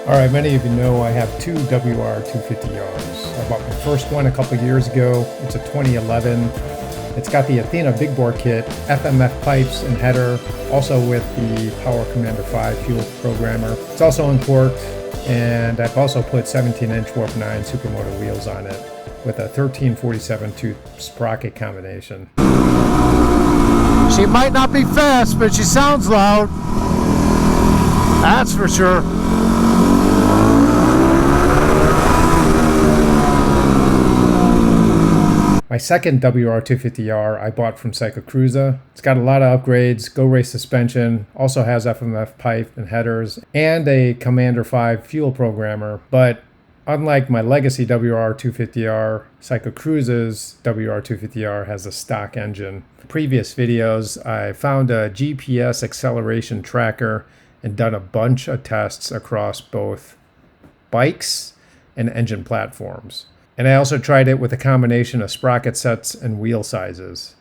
Alright, many of you know I have two WR250Rs. I bought my first one a couple years ago. It's a 2011. It's got the Athena big bore kit, FMF pipes and header, also with the Power Commander 5 fuel programmer. It's also uncorked, and I've also put 17-inch Warp 9 Supermoto wheels on it with a 1347 tooth sprocket combination. She might not be fast, but she sounds loud. That's for sure. My second WR250R I bought from Cycle Cruiser. It's got a lot of upgrades, Go Race suspension, also has FMF pipe and headers, and a Commander 5 fuel programmer. But unlike my Legacy WR250R, Cycle Cruiser's WR250R has a stock engine. In previous videos, I found a GPS acceleration tracker and done a bunch of tests across both bikes and engine platforms. And I also tried it with a combination of sprocket sets and wheel sizes.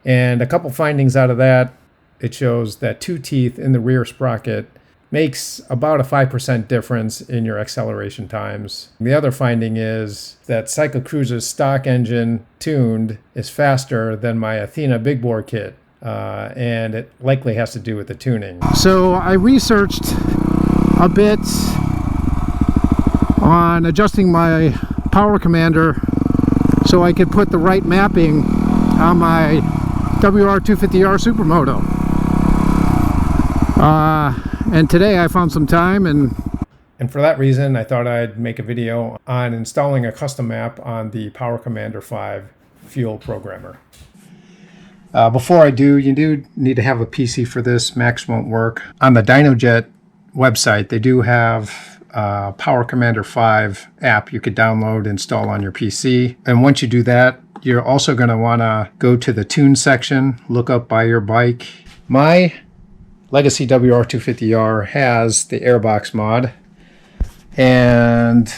And a couple findings out of that, it shows that two teeth in the rear sprocket makes about a 5% difference in your acceleration times. The other finding is that Cycle Cruiser's stock engine tuned is faster than my Athena big bore kit. And it likely has to do with the tuning. So I researched a bit on adjusting my Power Commander so I could put the right mapping on my WR250R Supermoto. And today I found some time, and for that reason I thought I'd make a video on installing a custom map on the Power Commander 5 fuel programmer. Before I do, you do need to have a PC for this. Macs won't work. On the DynoJet website, they do have Power Commander 5 app you could download, install on your PC. And once you do that, you're also going to want to go to the tune section, look up by your bike. My Legacy WR250R has the airbox mod and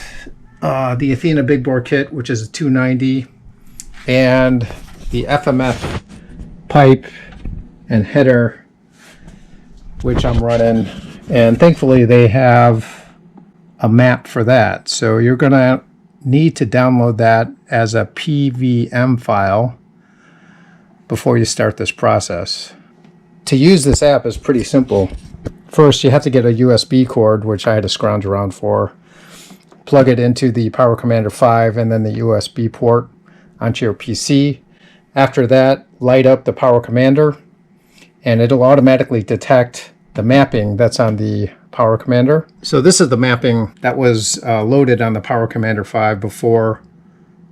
the Athena big bore kit, which is a 290, and the FMF pipe and header, which I'm running. And thankfully they have a map for that. So you're going to need to download that as a PVM file before you start this process. To use this app is pretty simple. First, you have to get a USB cord, which I had to scrounge around for, plug it into the Power Commander 5 and then the USB port onto your PC. After that, light up the Power Commander and it'll automatically detect the mapping that's on the Power Commander. So this is the mapping that was loaded on the Power Commander 5 before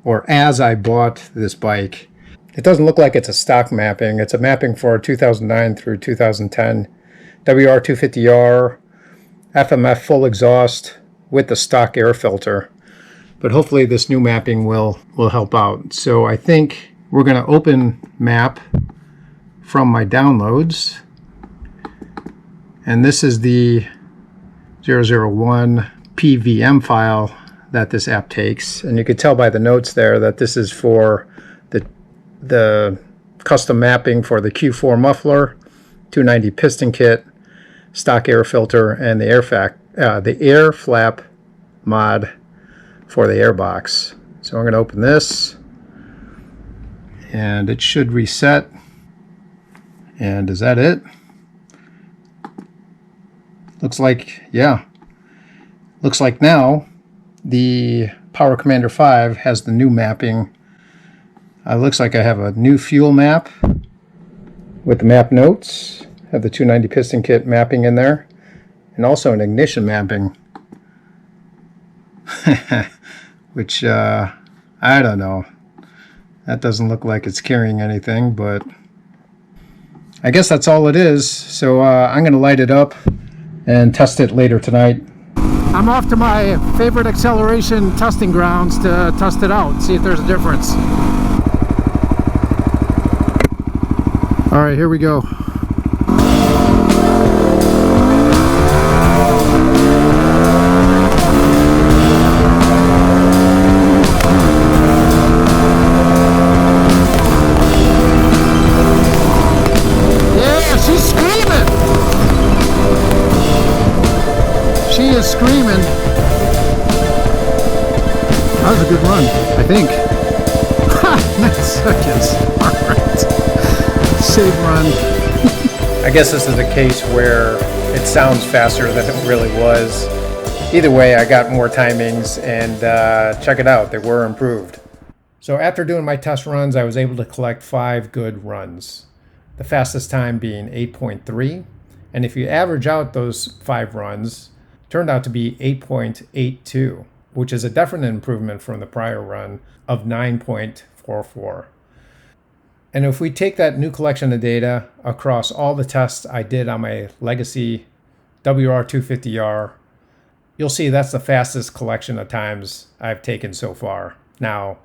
or as I bought this bike. It doesn't look like it's a stock mapping. It's a mapping for 2009 through 2010 WR250R FMF full exhaust with the stock air filter. But hopefully this new mapping will help out. So I think we're going to open map from my downloads. And this is the 001 PVM file that this app takes. And you could tell by the notes there that this is for the custom mapping for the Q4 muffler, 290 piston kit, stock air filter, and the air flap mod for the airbox. So I'm going to open this and it should reset. And is that it? Looks like, yeah. Looks like now the Power Commander 5 has the new mapping. Looks like I have a new fuel map with the map notes. Have the 290 piston kit mapping in there. And also an ignition mapping. Which, I don't know. That doesn't look like it's carrying anything, but I guess that's all it is. So I'm going to light it up and test it later tonight. I'm off to my favorite acceleration testing grounds to test it out, see if there's a difference. All right, here we go. is screaming. That was a good run, I think. Ha! 9 seconds. Alright. Safe run. I guess this is a case where it sounds faster than it really was. Either way, I got more timings, and check it out, they were improved. So after doing my test runs, I was able to collect 5 good runs. The fastest time being 8.3, and if you average out those 5 runs, it turned out to be 8.82, which is a definite improvement from the prior run of 9.44. And if we take that new collection of data across all the tests I did on my Legacy WR250R, you'll see that's the fastest collection of times I've taken so far. Now,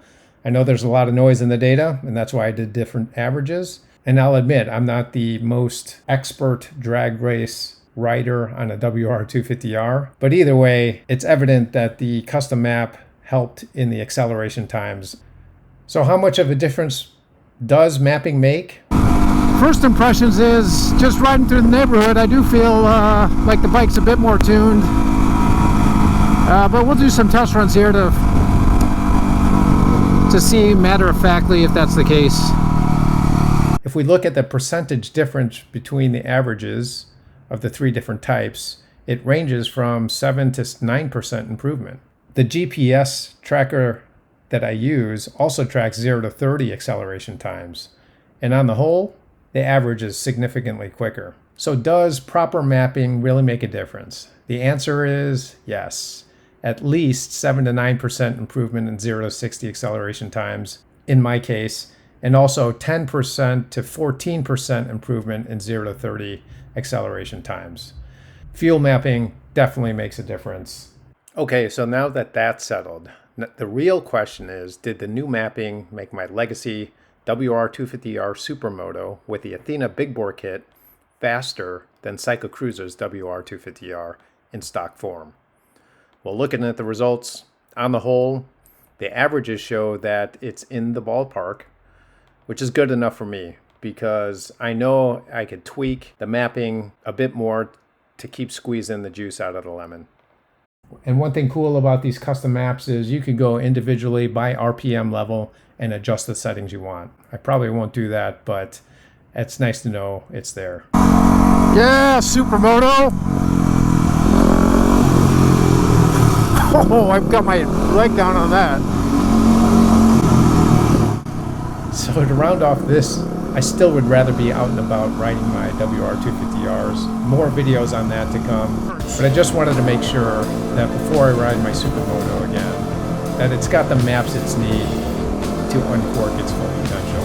I know there's a lot of noise in the data, and that's why I did different averages. And I'll admit, I'm not the most expert drag race rider on a WR250R, but either way, it's evident that the custom map helped in the acceleration times. So how much of a difference does mapping make? First impressions is, just riding through the neighborhood, I do feel like the bike's a bit more tuned. But we'll do some test runs here to see matter-of-factly if that's the case. If we look at the percentage difference between the averages of the 3 different types, it ranges from 7 to 9% improvement. The GPS tracker that I use also tracks 0 to 30 acceleration times, and on the whole, the average is significantly quicker. So does proper mapping really make a difference? The answer is yes. At least 7 to 9% improvement in 0 to 60 acceleration times in my case, and also 10% to 14% improvement in 0 to 30 acceleration times. Fuel mapping definitely makes a difference. Okay, so now that that's settled, the real question is, did the new mapping make my Legacy WR250R Supermoto with the Athena Big Bore kit faster than Cycle Cruiser's WR250R in stock form? Well, looking at the results, on the whole, the averages show that it's in the ballpark, which is good enough for me because I know I could tweak the mapping a bit more to keep squeezing the juice out of the lemon. And one thing cool about these custom maps is you can go individually by RPM level and adjust the settings you want. I probably won't do that, but it's nice to know it's there. Yeah, Supermoto! Oh, I've got my leg down on that. So to round off this, I still would rather be out and about riding my WR250Rs. More videos on that to come. But I just wanted to make sure that before I ride my Supermoto again, that it's got the maps it needs to uncork its full potential.